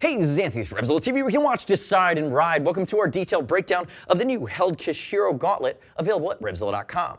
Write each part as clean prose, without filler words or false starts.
Hey, this is Anthony from RevZilla TV. We can watch, decide, and ride. Welcome to our detailed breakdown of the new held Kashiro gauntlet available at RevZilla.com.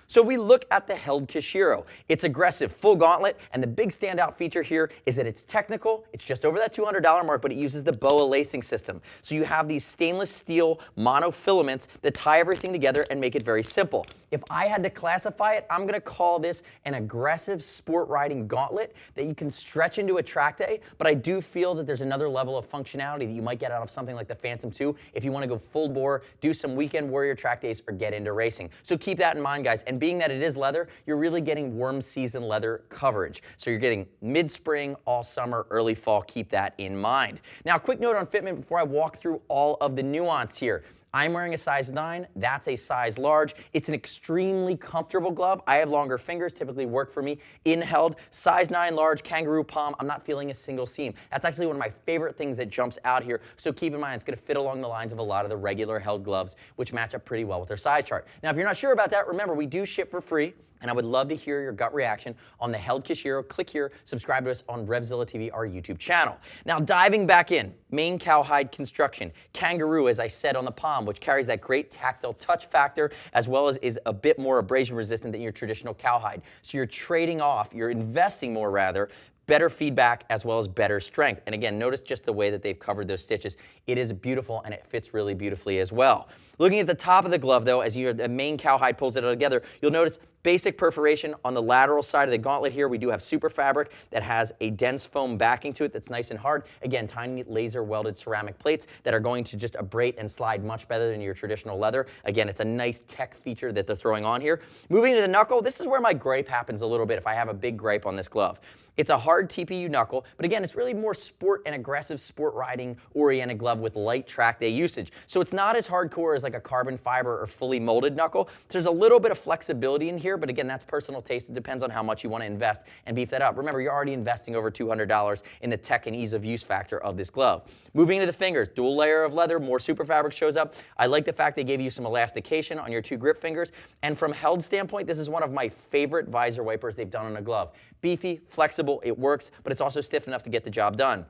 So if we look at the held Kashiro, it's aggressive, full gauntlet, and the big standout feature here is that it's technical. It's just over that $200 mark, but it uses the BOA lacing system. So you have these stainless steel monofilaments that tie everything together and make it very simple. If I had to classify it, I'm gonna call this an aggressive sport riding gauntlet that you can stretch into a track day, but I do feel that there's another level of functionality that you might get out of something like the Phantom 2 if you wanna go full bore, do some weekend warrior track days, or get into racing. So keep that in mind, guys. And being that it is leather, you're really getting warm season leather coverage. So you're getting mid-spring, all summer, early fall. Keep that in mind. Now, a quick note on fitment before I walk through all of the nuance here. I'm wearing a size 9, that's a size large. It's an extremely comfortable glove. I have longer fingers, typically work for me in held. Size 9 large, kangaroo palm, I'm not feeling a single seam. That's actually one of my favorite things that jumps out here. So keep in mind, it's gonna fit along the lines of a lot of the regular held gloves, which match up pretty well with their size chart. Now, if you're not sure about that, remember, we do ship for free. And I would love to hear your gut reaction on the held Kashiro. Click here, subscribe to us on RevZilla TV, our YouTube channel. Now, diving back in, main cowhide construction, kangaroo, as I said, on the palm, which carries that great tactile touch factor, as well as is a bit more abrasion resistant than your traditional cowhide. So you're trading off, you're investing more rather, better feedback as well as better strength. And again, notice just the way that they've covered those stitches. It is beautiful and it fits really beautifully as well. Looking at the top of the glove though, as the main cowhide pulls it all together, you'll notice basic perforation on the lateral side of the gauntlet here. We do have super fabric that has a dense foam backing to it that's nice and hard. Again, tiny laser welded ceramic plates that are going to just abrade and slide much better than your traditional leather. Again, it's a nice tech feature that they're throwing on here. Moving to the knuckle, this is where my gripe happens a little bit if I have a big gripe on this glove. It's a hard TPU knuckle, but again, it's really more sport and aggressive sport riding oriented glove with light track day usage. So it's not as hardcore as like a carbon fiber or fully molded knuckle. So there's a little bit of flexibility in here, but again, that's personal taste. It depends on how much you want to invest and beef that up. Remember, you're already investing over $200 in the tech and ease of use factor of this glove. Moving to the fingers, dual layer of leather, more super fabric shows up. I like the fact they gave you some elastication on your two grip fingers. And from held standpoint, this is one of my favorite visor wipers they've done on a glove. Beefy, flexible, it works, but it's also stiff enough to get the job done.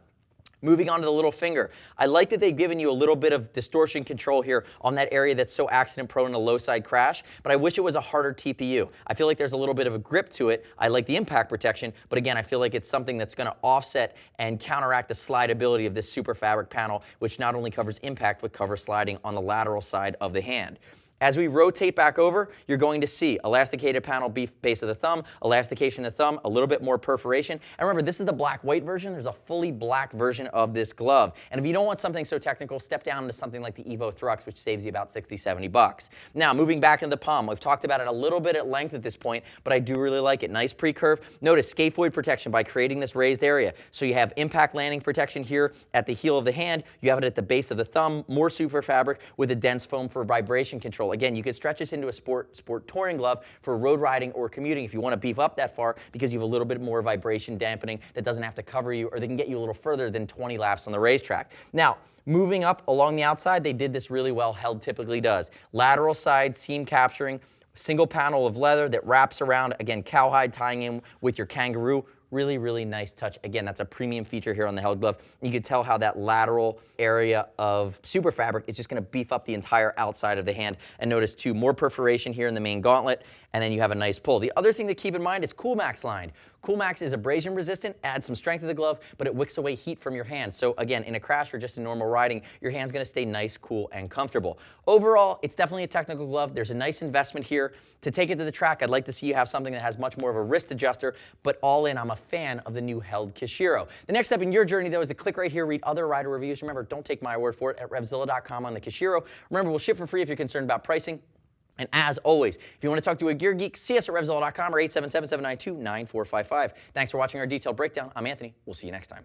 Moving on to the little finger. I like that they've given you a little bit of distortion control here on that area that's so accident prone in a low side crash, but I wish it was a harder TPU. I feel like there's a little bit of a grip to it. I like the impact protection, but again, I feel like it's something that's gonna offset and counteract the slidability of this super fabric panel, which not only covers impact, but covers sliding on the lateral side of the hand. As we rotate back over, you're going to see elasticated panel base of the thumb, elastication of the thumb, a little bit more perforation. And remember, this is the black-white version. There's a fully black version of this glove. And if you don't want something so technical, step down to something like the Evo Thrux, which saves you about 60, 70 bucks. Now, moving back into the palm, we've talked about it a little bit at length at this point, but I do really like it. Nice pre-curve. Notice scaphoid protection by creating this raised area. So you have impact landing protection here at the heel of the hand. You have it at the base of the thumb, more super fabric with a dense foam for vibration control. Again, you could stretch this into a sport touring glove for road riding or commuting if you want to beef up that far because you have a little bit more vibration dampening that doesn't have to cover you, or they can get you a little further than 20 laps on the racetrack. Now, moving up along the outside, they did this really well. Held typically does. Lateral side seam capturing, single panel of leather that wraps around, again, cowhide tying in with your kangaroo. Really, really nice touch. Again, that's a premium feature here on the held glove. And you can tell how that lateral area of super fabric is just gonna beef up the entire outside of the hand. And notice too, more perforation here in the main gauntlet, and then you have a nice pull. The other thing to keep in mind is Coolmax line. Coolmax is abrasion resistant, adds some strength to the glove, but it wicks away heat from your hand. So again, in a crash or just in normal riding, your hand's gonna stay nice, cool, and comfortable. Overall, it's definitely a technical glove. There's a nice investment here. To take it to the track, I'd like to see you have something that has much more of a wrist adjuster, but all in, I'm a fan of the new held Kashiro. The next step in your journey though is to click right here, read other rider reviews. Remember, don't take my word for it, at RevZilla.com on the Kashiro. Remember, we'll ship for free if you're concerned about pricing. And as always, if you want to talk to a gear geek, see us at RevZilla.com or 877-792-9455. Thanks for watching our detailed breakdown. I'm Anthony. We'll see you next time.